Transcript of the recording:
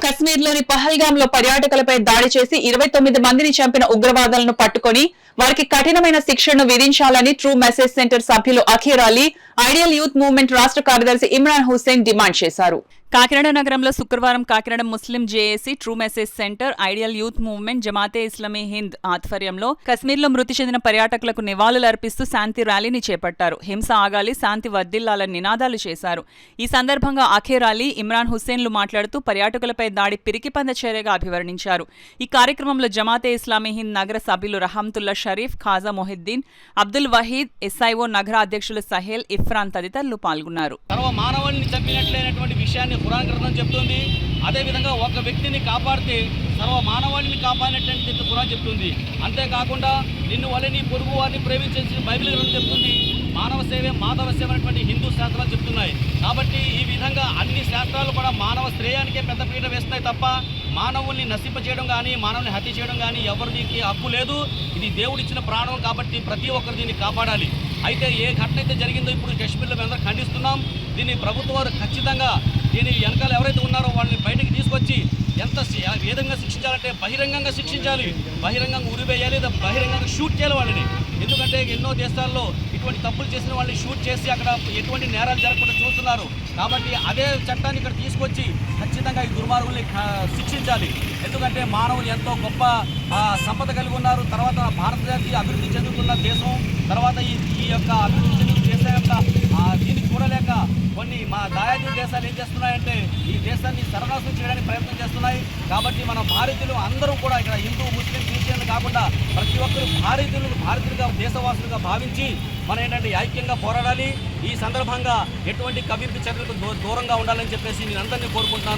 కశ్మీర్లోని పహల్గాంలో పర్యాటకులపై దాడి చేసి 29 మందిని చంపిన ఉగ్రవాదులను పట్టుకొని వారికి కఠినమైన శిక్షను విధించాలని ట్రూ మెసేజ్ సెంటర్ సభ్యులు Akheer Ali, Ideal Youth Movement రాష్ట్ర కార్యదర్శి ఇమ్రాన్ హుస్సేన్ డిమాండ్ చేశారు. కాకినాడ నగరంలో శుక్రవారం Kakinada Muslim JAC, True Message Centre, Ideal Youth Movement, Jamaate Islami Hind ఆధ్వర్యంలో కశ్మీర్లో మృతి చెందిన పర్యాటకులకు నివాళులర్పిస్తూ శాంతి ర్యాలీని చేపట్టారు. హింస ఆగాలి, శాంతి వర్ధిల్లాలని నినాదాలు చేశారు. ఈ సందర్భంగా అఖీర్ అలీ, ఇమ్రాన్ హుస్సేన్లు మాట్లాడుతూ పర్యాటకులపై దాడి పిరికిపంద చర్యగా అభివర్ణించారు. ఈ కార్యక్రమంలో జమాతే ఇస్లామీ హింద్ నగర సభ్యులు రహంతుల్లా షరీఫ్, ఖాజా మొహిద్దీన్, అబ్దుల్ వహీద్, ఎస్ఐఓ నగర అధ్యక్షులు సహేల్, ఇఫ్రాన్ తదితరులు పాల్గొన్నారు. ఖురాన్ గ్రంథం చెప్తుంది. అదేవిధంగా ఒక వ్యక్తిని కాపాడితే సర్వ మానవాళిని కాపాడినట్టు ఖురాన్ చెప్తుంది. అంతేకాకుండా నిన్ను వల్ల నీ పొరుగు వారిని ప్రేమించేసి బైబిల్ గ్రంథం చెప్తుంది. మానవ సేవే మాధవ సేవ అనేటువంటి హిందూ శాస్త్రాలు చెప్తున్నాయి. కాబట్టి ఈ విధంగా అన్ని శాస్త్రాలు కూడా మానవ శ్రేయానికే పెద్దపీట వేస్తున్నాయి తప్ప మానవుల్ని నశింపచేయడం కానీ మానవుని హత్య చేయడం కానీ ఎవరికి హక్కు లేదు. ఇది దేవుడిచ్చిన ప్రాణం కాబట్టి ప్రతి ఒక్కరు దీన్ని కాపాడాలి. అయితే ఏ ఘటన అయితే జరిగిందో ఇప్పుడు కశ్మీర్లో మేమందరం ఖండిస్తున్నాం. దీన్ని ప్రభుత్వం వారు ఖచ్చితంగా దీని వెనకాల ఎవరైతే ఉన్నారో వాళ్ళని బయటకు తీసుకొచ్చి ఏ విధంగా శిక్షించాలంటే బహిరంగంగా శిక్షించాలి, బహిరంగంగా ఉరివేయాలి, లేదా బహిరంగంగా షూట్ చేయాలి వాళ్ళని. ఎందుకంటే ఎన్నో దేశాల్లో ఇటువంటి తప్పులు చేసిన వాళ్ళని షూట్ చేసి అక్కడ ఎటువంటి నేరాలు జరగకుండా చూస్తున్నారు. కాబట్టి అదే చట్టాన్ని ఇక్కడ తీసుకొచ్చి ఖచ్చితంగా ఈ దుర్మార్గుల్ని శిక్షించాలి. ఎందుకంటే మానవులు ఎంతో గొప్ప సంపద కలిగి ఉన్నారు. తర్వాత భారతదేశం అభివృద్ధి చెందుతున్న దేశం, తర్వాత ఈ యొక్క అభివృద్ధి చెందుతున్న దేశం యొక్క దీన్ని చూడలేక కొన్ని మా దాయాది దేశాలు ఏం చేస్తున్నాయంటే ఈ దేశాన్ని సర్వనాశనం చేయడానికి ప్రయత్నం చేస్తున్నాయి. కాబట్టి మన భారతీయులు అందరూ కూడా ఇక్కడ హిందూ, ముస్లిం, క్రిస్టియన్లు కాకుండా ప్రతి ఒక్కరు భారతీయులుగా దేశవాసులుగా భావించి మనం ఏంటంటే ఐక్యంగా పోరాడాలి. ఈ సందర్భంగా ఎటువంటి కవింపు చర్యలకు దూరంగా ఉండాలని చెప్పేసి నేను అందరినీ కోరుకుంటున్నాను.